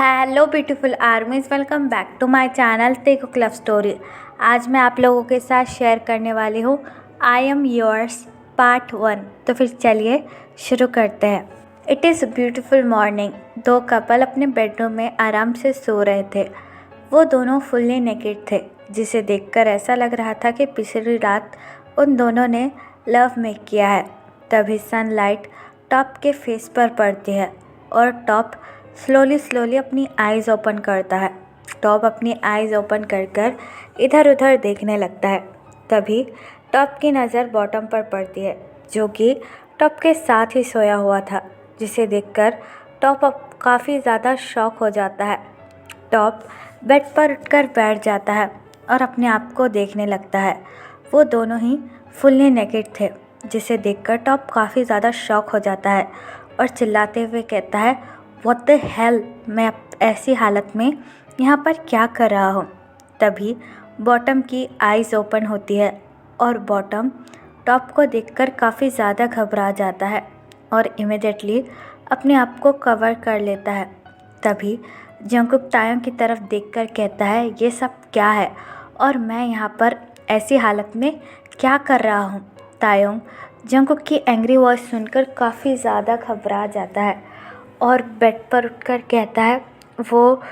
Hello beautiful armies, welcome back to my channel Taekook love story. आज मैं आप लोगों के साथ शेयर करने वाली हूँ आई एम योर्स पार्ट 1। तो फिर चलिए शुरू करते हैं। It is beautiful morning. दो कपल अपने बेडरूम में आराम से सो रहे थे। वो दोनों फुल्ली नेकेड थे, जिसे देखकर ऐसा लग रहा था कि पिछली रात उन दोनों ने लव मेक किया है। तभी सनलाइट टॉप के फेस पर पड़ती है और टॉप स्लोली अपनी आइज़ ओपन करता है। टॉप अपनी आइज़ ओपन कर कर इधर उधर देखने लगता है। तभी टॉप की नज़र बॉटम पर पड़ती है, जो कि टॉप के साथ ही सोया हुआ था, जिसे देखकर टॉप अब काफ़ी ज़्यादा शॉक हो जाता है। टॉप बेड पर उठकर बैठ जाता है और अपने आप को देखने लगता है। वो दोनों ही फुल्ली नेकेड थे, जिसे देखकर टॉप काफ़ी ज़्यादा शॉक हो जाता है और चिल्लाते हुए कहता है, व्हाट द हेल, मैं अब ऐसी हालत में यहाँ पर क्या कर रहा हूँ। तभी बॉटम की आइज़ ओपन होती है और बॉटम टॉप को देखकर काफ़ी ज़्यादा घबरा जाता है और इमिडिएटली अपने आप को कवर कर लेता है। तभी जंगकुक तायोंग की तरफ देखकर कहता है, ये सब क्या है और मैं यहाँ पर ऐसी हालत में क्या कर रहा हूँ। तायोंग जंगकुक की एंग्री वॉइस सुनकर काफ़ी ज़्यादा घबरा जाता है और बेड पर उठकर कहता है, वो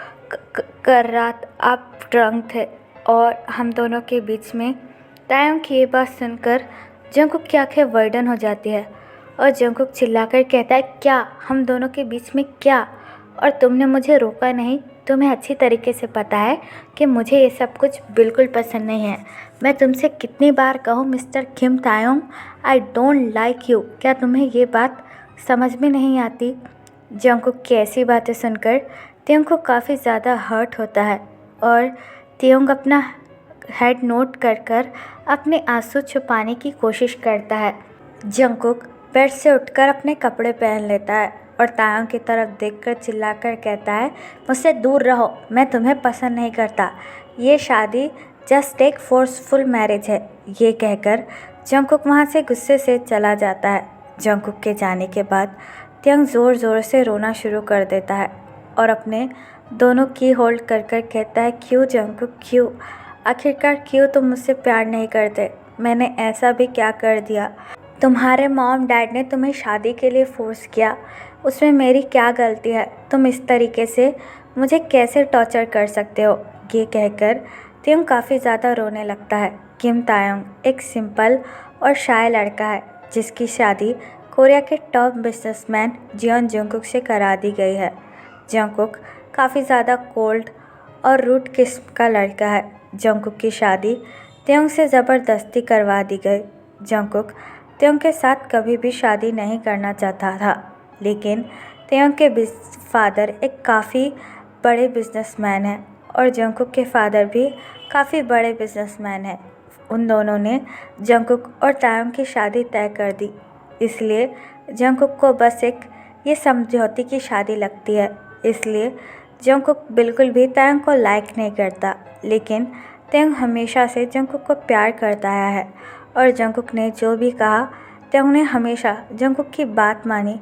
कर रात आप ड्रंक थे और हम दोनों के बीच में। तायोंग की ये बात सुनकर जंगकुक की आंखें वर्डन हो जाती है और जंगकुक चिल्लाकर कहता है, क्या हम दोनों के बीच में क्या? और तुमने मुझे रोका नहीं। तुम्हें अच्छी तरीके से पता है कि मुझे ये सब कुछ बिल्कुल पसंद नहीं है। मैं तुमसे कितनी बार कहूँ mister Kim Taeyong, I don't like you. क्या तुम्हें ये बात समझ में नहीं आती? जंगकुक की ऐसी बातें सुनकर त्योंग को काफ़ी ज़्यादा हर्ट होता है और त्योंग अपना हेड नोट कर कर अपने आंसू छुपाने की कोशिश करता है। जंगकुक बेड से उठकर अपने कपड़े पहन लेता है और तायोंग की तरफ देखकर चिल्लाकर कहता है, मुझसे दूर रहो, मैं तुम्हें पसंद नहीं करता। ये शादी जस्ट एक फोर्सफुल मैरिज है। ये कहकर जंगकुक वहाँ से गुस्से से चला जाता है। जंगकुक के जाने के बाद त्योंग ज़ोर ज़ोर से रोना शुरू कर देता है और अपने दोनों की होल्ड कर कर कहता है, क्यों जंगकुक, क्यों? आखिरकार क्यों तुम मुझसे प्यार नहीं करते? मैंने ऐसा भी क्या कर दिया? तुम्हारे मॉम डैड ने तुम्हें शादी के लिए फोर्स किया, उसमें मेरी क्या गलती है? तुम इस तरीके से मुझे कैसे टॉर्चर कर सकते हो? ये कहकर त्योंग काफ़ी ज़्यादा रोने लगता है। किम तायोंग एक सिंपल और शाय लड़का है, जिसकी शादी कोरिया के टॉप बिजनेसमैन जियोन जंगकुक से करा दी गई है। जंगकुक काफ़ी ज़्यादा कोल्ड और रूड किस्म का लड़का है। जंगकुक की शादी त्योंग से ज़बरदस्ती करवा दी गई। जंगकुक त्योंग के साथ कभी भी शादी नहीं करना चाहता था, लेकिन त्योंग के फादर एक काफ़ी बड़े बिजनेसमैन हैं और जंगकुक के फादर भी काफ़ी बड़े बिजनेसमैन हैं। उन दोनों ने जंगकुक और तायोंग की शादी तय कर दी, इसलिए जंगकुक को बस एक ये समझौते की शादी लगती है। इसलिए जंगकुक बिल्कुल भी तायोंग को लाइक नहीं करता, लेकिन तायोंग हमेशा से जंगकुक को प्यार करता आया है और जंगकुक ने जो भी कहा त्योंग ने हमेशा जंगकुक की बात मानी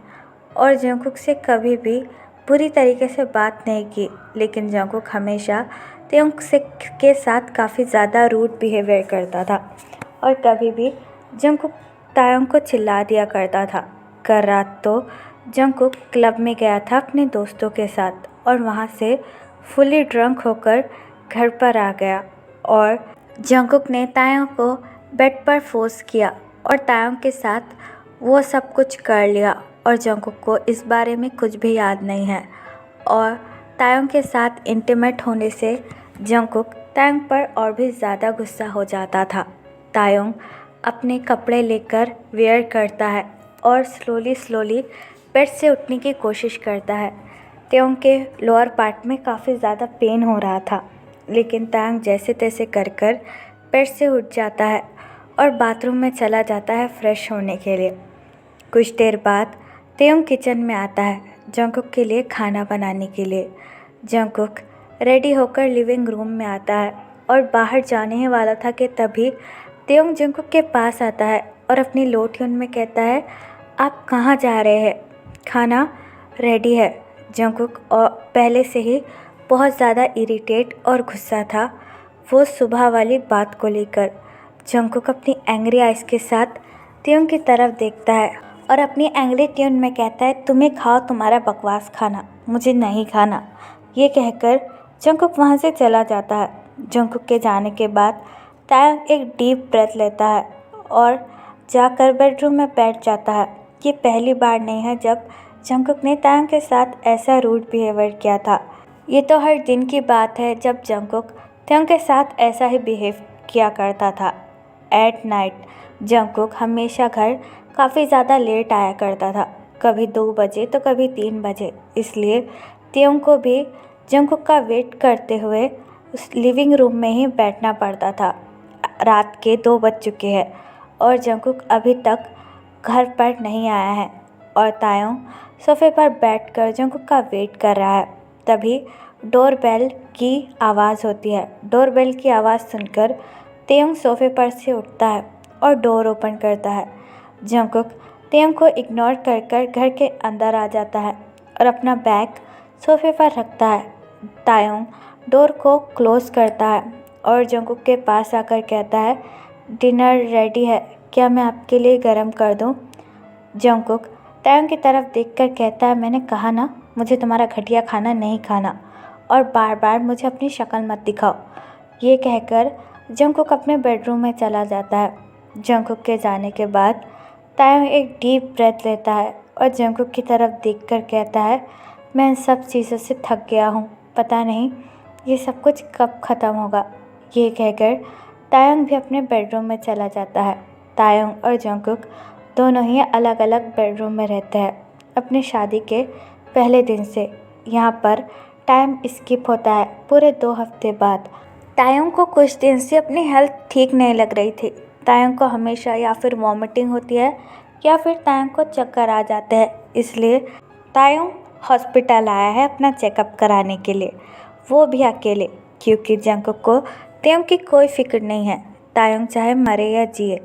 और जंगकुक से कभी भी बुरी तरीके से बात नहीं की। लेकिन जंगकुक हमेशा त्योंग से के साथ काफ़ी ज़्यादा रूड बिहेवियर करता था और कभी भी जंगकुक तायोंग को चिल्ला दिया करता था। कल रात तो जंगकुक क्लब में गया था अपने दोस्तों के साथ और वहाँ से फुली ड्रंक होकर घर पर आ गया और जंगकुक ने तायोंग को बेड पर फोर्स किया और तायोंग के साथ वो सब कुछ कर लिया और जंगकुक को इस बारे में कुछ भी याद नहीं है और तायोंग के साथ इंटीमेट होने से जंगकुक तायोंग पर और भी ज़्यादा गुस्सा हो जाता था। तायोंग अपने कपड़े लेकर वेयर करता है और स्लोली बेड से उठने की कोशिश करता है। त्योंग के लोअर पार्ट में काफ़ी ज़्यादा पेन हो रहा था, लेकिन तायोंग जैसे तैसे कर बेड से उठ जाता है और बाथरूम में चला जाता है फ्रेश होने के लिए। कुछ देर बाद त्योंग किचन में आता है जंगकुक के लिए खाना बनाने के लिए। जंगकुक रेडी होकर लिविंग रूम में आता है और बाहर जाने ही वाला था कि तभी त्योंग जंगकुक के पास आता है और अपनी लो ट्यून में कहता है, आप कहाँ जा रहे हैं? खाना रेडी है। जंगकुक और पहले से ही बहुत ज़्यादा इरिटेट और गुस्सा था वो सुबह वाली बात को लेकर। जंगकुक अपनी एंग्री आइज़ के साथ त्योंग की तरफ देखता है और अपनी एंग्री ट्यून में कहता है, तुम्हें खाओ तुम्हारा बकवास खाना, मुझे नहीं खाना। ये कहकर जंगकुक वहाँ से चला जाता है। जंगकुक के जाने के बाद तायंग एक डीप ब्रेथ लेता है और जाकर बेडरूम में बैठ जाता है। ये पहली बार नहीं है जब जंगकुक ने तायंग के साथ ऐसा रूड बिहेवियर किया था। ये तो हर दिन की बात है जब जंगकुक तायंग के साथ ऐसा ही बिहेव किया करता था। एट नाइट जंगकुक हमेशा घर काफ़ी ज़्यादा लेट आया करता था, कभी 2 बजे तो कभी 3 बजे। इसलिए त्योंग को भी जंगकुक का वेट करते हुए उस लिविंग रूम में ही बैठना पड़ता था। रात के 2 बज चुके हैं और जंगकुक अभी तक घर पर नहीं आया है और तायोंग सोफे पर बैठकर जंगकुक का वेट कर रहा है। तभी डोरबेल की आवाज़ होती है। डोरबेल की आवाज़ सुनकर त्योंग सोफे पर से उठता है और डोर ओपन करता है। जंगकुक त्योंग को इग्नोर कर घर के अंदर आ जाता है और अपना बैग सोफे पर रखता है। तायोंग डोर को क्लोज करता है और जंगकुक के पास आकर कहता है, डिनर रेडी है, क्या मैं आपके लिए गरम कर दूं? जंगकुक तायोंग की तरफ देखकर कहता है, मैंने कहा ना मुझे तुम्हारा घटिया खाना नहीं खाना और बार बार मुझे अपनी शक्ल मत दिखाओ। ये कहकर जंगकुक अपने बेडरूम में चला जाता है। जंगकुक के जाने के बाद तायोंग एक डीप ब्रेथ लेता है और जंगकुक की तरफ देखकर कहता है, मैं इन सब चीज़ों से थक गया हूँ, पता नहीं ये सब कुछ कब ख़त्म होगा। ये कहकर तायोंग भी अपने बेडरूम में चला जाता है। तायोंग और जंगकुक दोनों ही अलग अलग बेडरूम में रहते हैं अपनी शादी के पहले दिन से। यहाँ पर टाइम स्किप होता है पूरे 2 हफ्ते बाद। तायोंग को कुछ दिन से अपनी हेल्थ ठीक नहीं लग रही थी। तायोंग को हमेशा या फिर वॉमिटिंग होती है या फिर तायोंग को चक्कर आ जाते हैं। इसलिए तायोंग हॉस्पिटल आया है अपना चेकअप कराने के लिए, वो भी अकेले, क्योंकि जंगकुक को तायोंग की कोई फिक्र नहीं है। तायोंग चाहे मरे या जिए।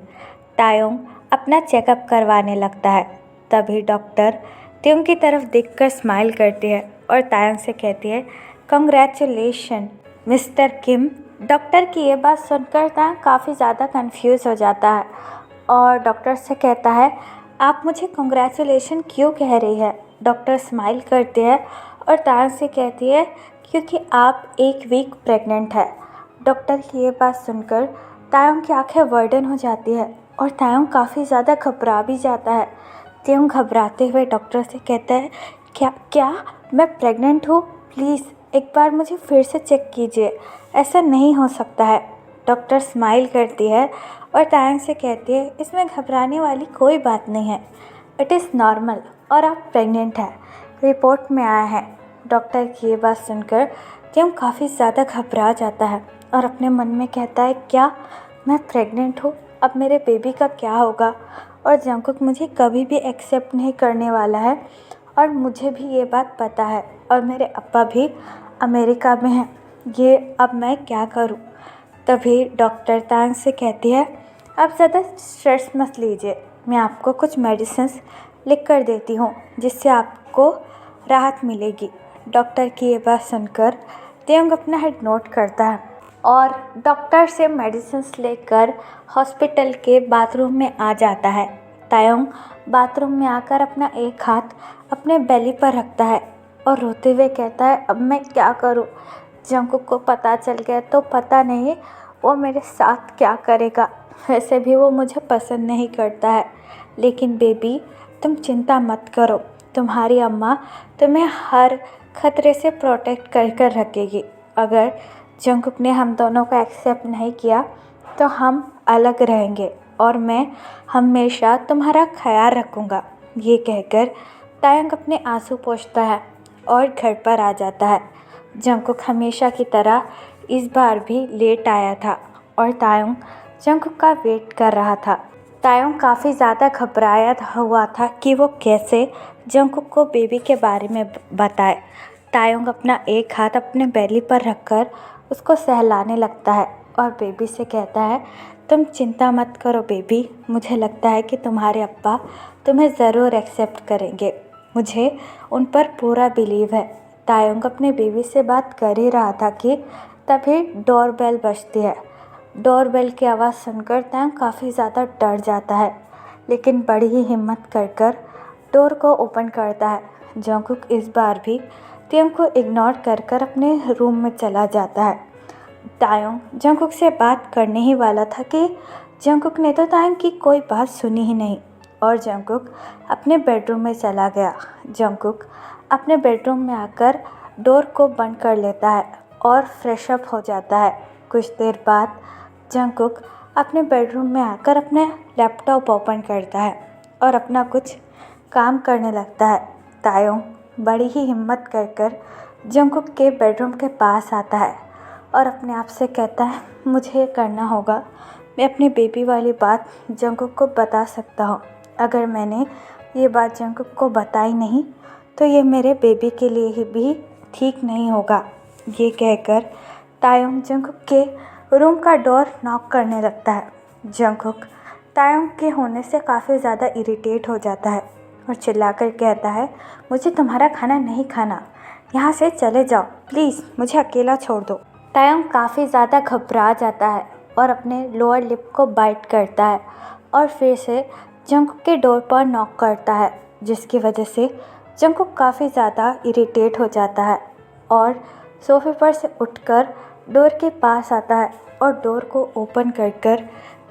तायोंग अपना चेकअप करवाने लगता है। तभी डॉक्टर तायोंग की तरफ देखकर स्माइल करती है और तायोंग से कहती है, कंग्रेचुलेशन मिस्टर किम। डॉक्टर की ये बात सुनकर तायोंग काफ़ी ज़्यादा कंफ्यूज हो जाता है और डॉक्टर से कहता है, आप मुझे कंग्रेचुलेशन क्यों कह रही है? डॉक्टर स्माइल करती है और तायोंग से कहती है, क्योंकि आप 1 वीक प्रेग्नेंट है। डॉक्टर की ये बात सुनकर तायोंग की आंखें वर्डन हो जाती है और तायोंग काफ़ी ज़्यादा घबरा भी जाता है। तायोंग घबराते हुए डॉक्टर से कहता है, क्या मैं प्रेग्नेंट हूँ? प्लीज़ एक बार मुझे फिर से चेक कीजिए, ऐसा नहीं हो सकता है। डॉक्टर स्माइल करती है और तायोंग से कहती है, इसमें घबराने वाली कोई बात नहीं है, इट इज़ नॉर्मल और आप प्रेग्नेंट हैं, रिपोर्ट में आया है। डॉक्टर की ये बात सुनकर तायोंग काफ़ी ज़्यादा घबरा जाता है और अपने मन में कहता है, क्या मैं प्रेग्नेंट हूँ? अब मेरे बेबी का क्या होगा? और जंगकुक मुझे कभी भी एक्सेप्ट नहीं करने वाला है और मुझे भी ये बात पता है और मेरे अब्बा भी अमेरिका में हैं, ये अब मैं क्या करूं? तभी डॉक्टर तायोंग से कहती है, आप ज़्यादा स्ट्रेस मत लीजिए, मैं आपको कुछ मेडिसिन्स लिख कर देती हूँ जिससे आपको राहत मिलेगी। डॉक्टर की ये बात सुनकर तायोंग अपना हेड नोट करता है और डॉक्टर से मेडिसिन्स लेकर हॉस्पिटल के बाथरूम में आ जाता है। तायोंग बाथरूम में आकर अपना एक हाथ अपने बेली पर रखता है और रोते हुए कहता है, अब मैं क्या करूं? जंगकुक को पता चल गया तो पता नहीं वो मेरे साथ क्या करेगा। वैसे भी वो मुझे पसंद नहीं करता है। लेकिन बेबी तुम चिंता मत करो, तुम्हारी अम्मा तुम्हें हर खतरे से प्रोटेक्ट कर रखेगी। अगर जंगकुक ने हम दोनों को एक्सेप्ट नहीं किया तो हम अलग रहेंगे और मैं हमेशा तुम्हारा ख्याल रखूँगा। ये कहकर तायोंग अपने आंसू पोंछता है और घर पर आ जाता है। जंगकुक हमेशा की तरह इस बार भी लेट आया था और तायोंग जंगकुक का वेट कर रहा था। तायोंग काफ़ी ज़्यादा घबराया हुआ था कि वो कैसे जंगकुक को बेबी के बारे में बताए। तायोंग अपना एक हाथ अपने बेली पर रखकर उसको सहलाने लगता है और बेबी से कहता है, तुम चिंता मत करो बेबी, मुझे लगता है कि तुम्हारे अब्बा तुम्हें ज़रूर एक्सेप्ट करेंगे। मुझे उन पर पूरा बिलीव है। तायुंग अपने बेबी से बात कर ही रहा था कि तभी डोरबेल बजती है। डोरबेल की आवाज़ सुनकर तायुंग काफ़ी ज़्यादा डर जाता है, लेकिन बड़ी ही हिम्मत कर डोर को ओपन करता है। जंगकुक इस बार भी तायुंग को इग्नोर कर अपने रूम में चला जाता है। तायुंग जंगकुक से बात करने ही वाला था कि जंगकुक ने तो तायुंग की कोई बात सुनी ही नहीं और जंगकुक अपने बेडरूम में चला गया। जंगकुक अपने बेडरूम में आकर डोर को बंद कर लेता है और फ्रेश अप हो जाता है। कुछ देर बाद जंगकुक अपने बेडरूम में आकर अपने लैपटॉप ओपन करता है और अपना कुछ काम करने लगता है। तायुंग बड़ी ही हिम्मत कर जंगकुक के बेडरूम के पास आता है और अपने आप से कहता है, मुझे ये करना होगा। मैं अपनी बेबी वाली बात जंगकुक को बता सकता हूँ। अगर मैंने ये बात जंगकुक को बताई नहीं तो ये मेरे बेबी के लिए ही भी ठीक नहीं होगा। ये कहकर तायुंग जंगकुक के रूम का डोर नॉक करने लगता है। जंगकुक तायुंग के होने से काफ़ी ज़्यादा इरिटेट हो जाता है और चिल्लाकर कहता है, मुझे तुम्हारा खाना नहीं खाना, यहाँ से चले जाओ प्लीज़, मुझे अकेला छोड़ दो। तायुंग काफ़ी ज़्यादा घबरा जाता है और अपने लोअर लिप को बाइट करता है और फिर से जंगकुक के डोर पर नॉक करता है, जिसकी वजह से जंगकुक काफ़ी ज़्यादा इरिटेट हो जाता है और सोफे पर से उठकर डोर के पास आता है और डोर को ओपन कर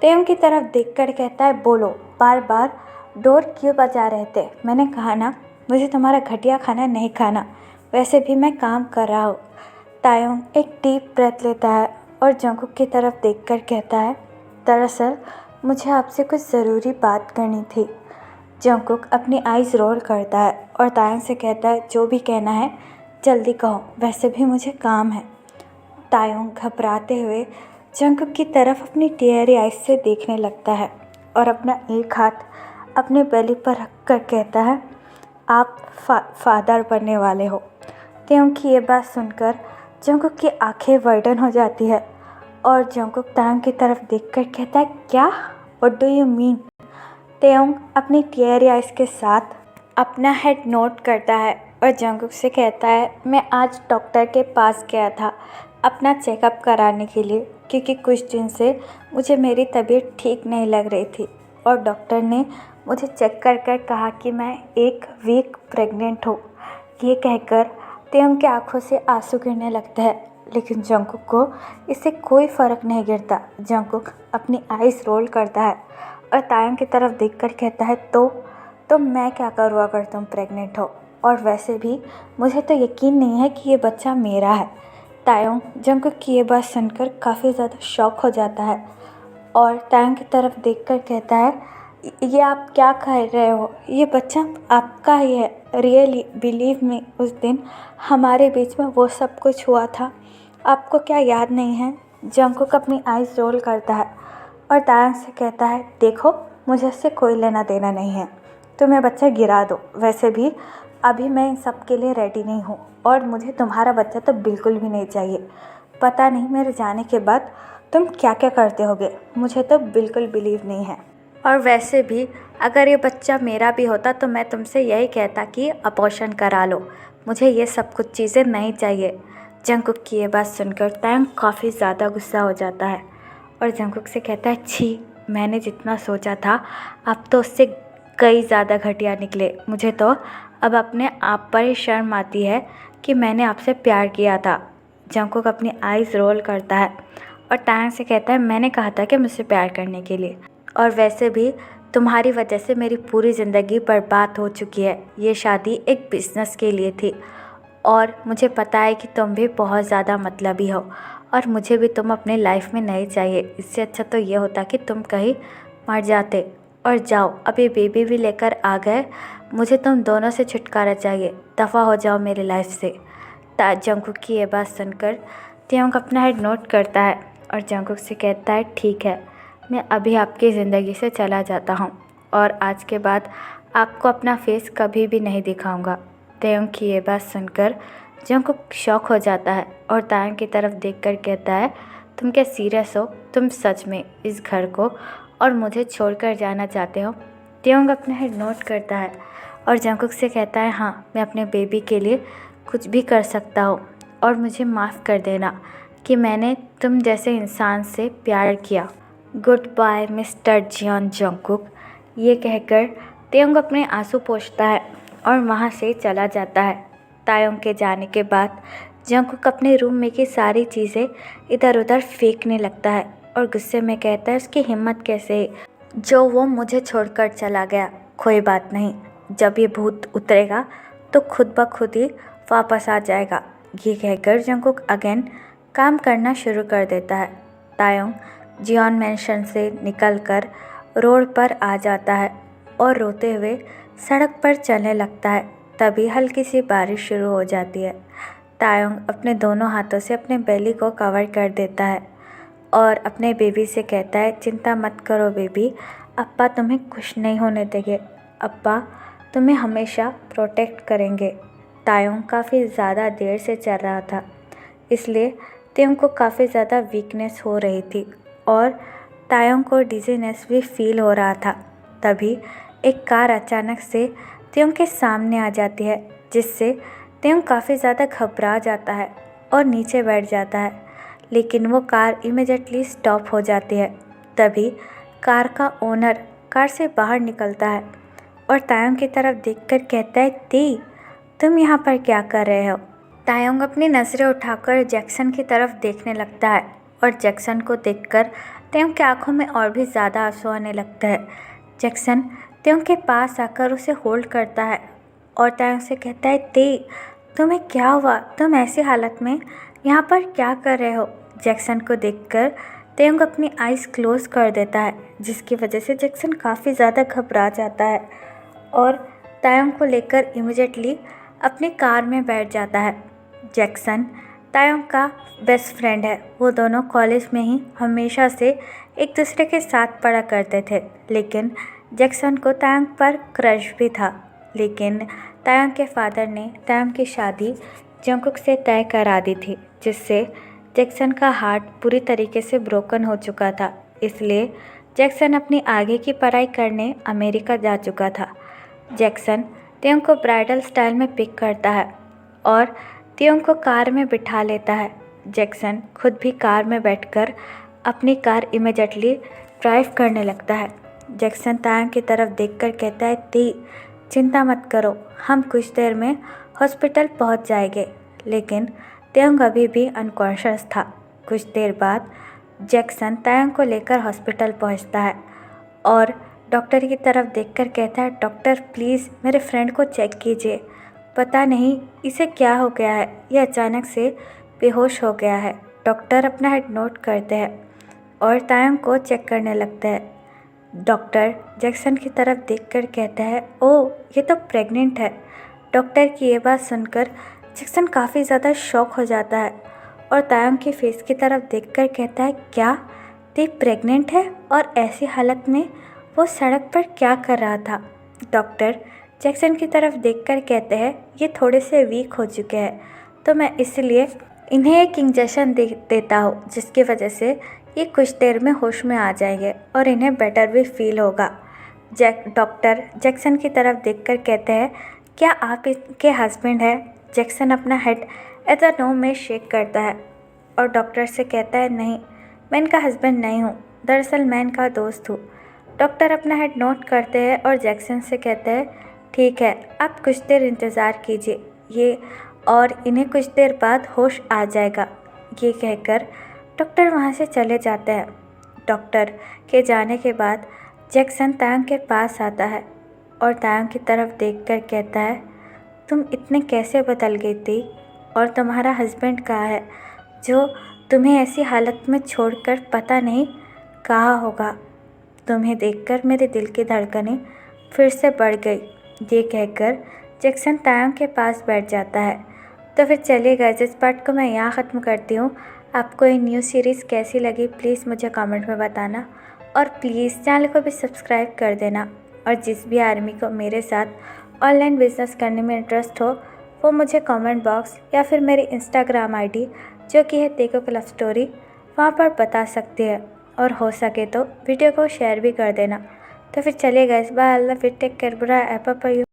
तायुंग की तरफ देखकर कहता है, बोलो, बार बार डोर क्यों बजा रहे थे? मैंने कहा ना, मुझे तुम्हारा घटिया खाना नहीं खाना, वैसे भी मैं काम कर रहा हूँ। तायुंग एक डीप ब्रेथ लेता है और जंगकुक की तरफ देखकर कहता है, दरअसल मुझे आपसे कुछ ज़रूरी बात करनी थी। जंगकुक अपनी आइज़ रोल करता है और तायुंग से कहता है, जो भी कहना है जल्दी कहो, वैसे भी मुझे काम है। तायुंग घबराते हुए जंगकुक की तरफ अपनी टियरी आइज़ से देखने लगता है और अपना एक हाथ अपने बेली पर रखकर कहता है, आप फादर बनने वाले हो। तायुंग की ये बात सुनकर जंगकुक की आंखें वाइडन हो जाती है और जंगकुक तायुंग की तरफ देखकर कहता है, क्या? What do you mean? Taeyong अपनी टियरी आइज़ के साथ अपना हेड नोट करता है और जंगकुक से कहता है, मैं आज डॉक्टर के पास गया था अपना चेकअप कराने के लिए, क्योंकि कुछ दिन से मुझे मेरी तबीयत ठीक नहीं लग रही थी और डॉक्टर ने मुझे चेक कर कहा कि मैं 1 वीक प्रेग्नेंट हूँ। ये कहकर तायुंग की आंखों से आंसू गिरने लगता है, लेकिन जंगकुक को इससे कोई फ़र्क नहीं गिरता। जंगकुक अपनी आइज़ रोल करता है और तायुंग की तरफ देखकर कहता है, तो मैं क्या करूँ अगर तुम प्रेग्नेंट हो? और वैसे भी मुझे तो यकीन नहीं है कि ये बच्चा मेरा है। तायुंग जंगकुक की ये बात सुनकर काफ़ी ज़्यादा शॉक हो जाता है और तायुंग की तरफ देखकर कहता है, ये आप क्या कह रहे हो? ये बच्चा आपका ही है। रियली बिलीव मी, उस दिन हमारे बीच में वो सब कुछ हुआ था, आपको क्या याद नहीं है? जंगकुक अपनी आइज़ रोल करता है और तायुंग से कहता है, देखो, मुझे इससे कोई लेना देना नहीं है, तुम्हें बच्चा गिरा दो, वैसे भी अभी मैं इन सब के लिए रेडी नहीं हूँ और मुझे तुम्हारा बच्चा तो बिल्कुल भी नहीं चाहिए। पता नहीं मेरे जाने के बाद तुम क्या क्या करते होगे, मुझे तो बिल्कुल बिलीव नहीं है। और वैसे भी अगर ये बच्चा मेरा भी होता तो मैं तुमसे यही कहता कि अबॉर्शन करा लो, मुझे ये सब कुछ चीज़ें नहीं चाहिए। जंगकुक की ये बात सुनकर तायुंग काफ़ी ज़्यादा गुस्सा हो जाता है और जंगकुक से कहता है, छी, मैंने जितना सोचा था अब तो उससे कई ज़्यादा घटिया निकले। मुझे तो अब अपने आप पर ही शर्म आती है कि मैंने आपसे प्यार किया था। जंगकुक अपनी आइज़ रोल करता है और तायुंग से कहता है, मैंने कहा था कि मुझसे प्यार करने के लिए, और वैसे भी तुम्हारी वजह से मेरी पूरी ज़िंदगी बर्बाद हो चुकी है। ये शादी एक बिज़नेस के लिए थी और मुझे पता है कि तुम भी बहुत ज़्यादा मतलबी हो और मुझे भी तुम अपने लाइफ में नहीं चाहिए। इससे अच्छा तो ये होता कि तुम कहीं मर जाते। और जाओ, अब ये बेबी भी लेकर आ गए, मुझे तुम दोनों से छुटकारा चाहिए, दफ़ा हो जाओ मेरी लाइफ से। जंगकुक की ये बात सुनकर तायुंग अपना हेड नोट करता है और जंगकुक से कहता है, ठीक है, मैं अभी आपकी ज़िंदगी से चला जाता हूँ और आज के बाद आपको अपना फेस कभी भी नहीं दिखाऊंगा। तायुंग की ये बात सुनकर जंगकुक शॉक हो जाता है और तायुंग की तरफ देखकर कहता है, तुम क्या सीरियस हो? तुम सच में इस घर को और मुझे छोड़कर जाना चाहते हो? तायुंग अपना हेड नोट करता है और जंगकुक से कहता है हाँ, मैं अपने बेबी के लिए कुछ भी कर सकता हूँ और मुझे माफ़ कर देना कि मैंने तुम जैसे इंसान से प्यार किया। Good bye mister Jeon Jungkook, ये कहकर तायोंग अपने आंसू पोंछता है और वहाँ से चला जाता है। तायोंग के जाने के बाद जंगकुक अपने रूम में की सारी चीज़ें इधर उधर फेंकने लगता है और गुस्से में कहता है उसकी हिम्मत कैसे है जो वो मुझे छोड़कर चला गया। कोई बात नहीं, जब ये भूत उतरेगा तो खुद ब खुद ही वापस आ जाएगा। ये कहकर जंगकुक अगेन काम करना शुरू कर देता है। तायोंग जियोन मैंशन से निकलकर रोड पर आ जाता है और रोते हुए सड़क पर चलने लगता है। तभी हल्की सी बारिश शुरू हो जाती है। तायोंग अपने दोनों हाथों से अपने बेली को कवर कर देता है और अपने बेबी से कहता है चिंता मत करो बेबी, अप्पा तुम्हें कुछ नहीं होने देंगे, अप्पा तुम्हें हमेशा प्रोटेक्ट करेंगे। तायोंग काफ़ी ज़्यादा देर से चल रहा था, इसलिए तायोंग को काफ़ी ज़्यादा वीकनेस हो रही थी और तायोंग को डिजीनेस भी फील हो रहा था। तभी एक कार अचानक से तायोंग के सामने आ जाती है, जिससे तायोंग काफ़ी ज़्यादा घबरा जाता है और नीचे बैठ जाता है, लेकिन वो कार इमीडिएटली स्टॉप हो जाती है। तभी कार का ओनर कार से बाहर निकलता है और तायोंग की तरफ देखकर कहता है ती, तुम यहाँ पर क्या कर रहे हो। तायोंग अपनी नज़रें उठाकर जैक्सन की तरफ देखने लगता है और जैक्सन को देखकर तायोंग की आंखों में और भी ज़्यादा आंसू आने लगता है। जैक्सन तायोंग के पास आकर उसे होल्ड करता है और तायोंग से कहता है ती, तुम्हें क्या हुआ, तुम ऐसी हालत में यहाँ पर क्या कर रहे हो। जैक्सन को देखकर तायोंग अपनी आइज़ क्लोज कर देता है, जिसकी वजह से जैक्सन काफ़ी ज़्यादा घबरा जाता है और तायोंग को लेकर इमीडिएटली अपनी कार में बैठ जाता है। जैक्सन तायोंग का बेस्ट फ्रेंड है, वो दोनों कॉलेज में ही हमेशा से एक दूसरे के साथ पढ़ा करते थे, लेकिन जैक्सन को तायोंग पर क्रश भी था। लेकिन तायोंग के फादर ने तायोंग की शादी जंगकुक से तय करा दी थी, जिससे जैक्सन का हार्ट पूरी तरीके से ब्रोकन हो चुका था। इसलिए जैक्सन अपनी आगे की पढ़ाई करने अमेरिका जा चुका था। जैक्सन तायोंग को ब्राइडल स्टाइल में पिक करता है और तायोंग को कार में बिठा लेता है। जैक्सन खुद भी कार में बैठकर अपनी कार इमीडिएटली ड्राइव करने लगता है। जैक्सन तायोंग की तरफ देखकर कहता है ती, चिंता मत करो, हम कुछ देर में हॉस्पिटल पहुंच जाएंगे। लेकिन तायोंग अभी भी अनकॉन्शियस था। कुछ देर बाद जैक्सन तायोंग को लेकर हॉस्पिटल पहुंचता है और डॉक्टर की तरफ देखकर कहता है डॉक्टर प्लीज़ मेरे फ्रेंड को चेक कीजिए, पता नहीं इसे क्या हो गया है, ये अचानक से बेहोश हो गया है। डॉक्टर अपना हेड नोट करते हैं और तायोंग को चेक करने लगते हैं। डॉक्टर जैक्सन की तरफ देखकर कहता है ओह, ये तो प्रेग्नेंट है। डॉक्टर की ये बात सुनकर जैक्सन काफ़ी ज़्यादा शॉक हो जाता है और तायोंग की फेस की तरफ देखकर कहता है क्या ते प्रेग्नेंट है, और ऐसी हालत में वो सड़क पर क्या कर रहा था। डॉक्टर जैक्सन की तरफ देखकर कहते हैं ये थोड़े से वीक हो चुके हैं, तो मैं इसलिए इन्हें एक इंजेक्शन देता हूँ, जिसकी वजह से ये कुछ देर में होश में आ जाएंगे और इन्हें बेटर भी फील होगा। डॉक्टर जैक्सन की तरफ देखकर कहते हैं क्या आप इनके हस्बैंड हैं। जैक्सन अपना हेड एट द नो में शेक करता है और डॉक्टर से कहता है नहीं, मैं इनका हस्बैंड नहीं हूँ, दरअसल मैं इनका दोस्त हूँ। डॉक्टर अपना हेड नोट करते हैं और जैक्सन से कहते हैं ठीक है, आप कुछ देर इंतज़ार कीजिए ये, और इन्हें कुछ देर बाद होश आ जाएगा। ये कहकर डॉक्टर वहाँ से चले जाते हैं। डॉक्टर के जाने के बाद जैक्सन तायोंग के पास आता है और तायोंग की तरफ देखकर कहता है तुम इतने कैसे बदल गई थी, और तुम्हारा हस्बैंड कहाँ है जो तुम्हें ऐसी हालत में छोड़कर पता नहीं कहाँ होगा। तुम्हें देखकर मेरे दिल की धड़कनें फिर से बढ़ गई। ये कहकर जैक्सन तायोंग के पास बैठ जाता है। तो फिर चलिए गाइस, इस पार्ट को मैं यहाँ ख़त्म करती हूँ। आपको ये न्यू सीरीज़ कैसी लगी प्लीज़ मुझे कमेंट में बताना, और प्लीज़ चैनल को भी सब्सक्राइब कर देना। और जिस भी आर्मी को मेरे साथ ऑनलाइन बिजनेस करने में इंटरेस्ट हो वो मुझे कमेंट बॉक्स या फिर मेरी इंस्टाग्राम आईडी जो कि है तेको लव स्टोरी, वहाँ पर बता सकती है, और हो सके तो वीडियो को शेयर भी कर देना। तो फिर चलिए गाइस, बाय, अल्लाह, फिर टेक केयर, बुरा ऐप पर।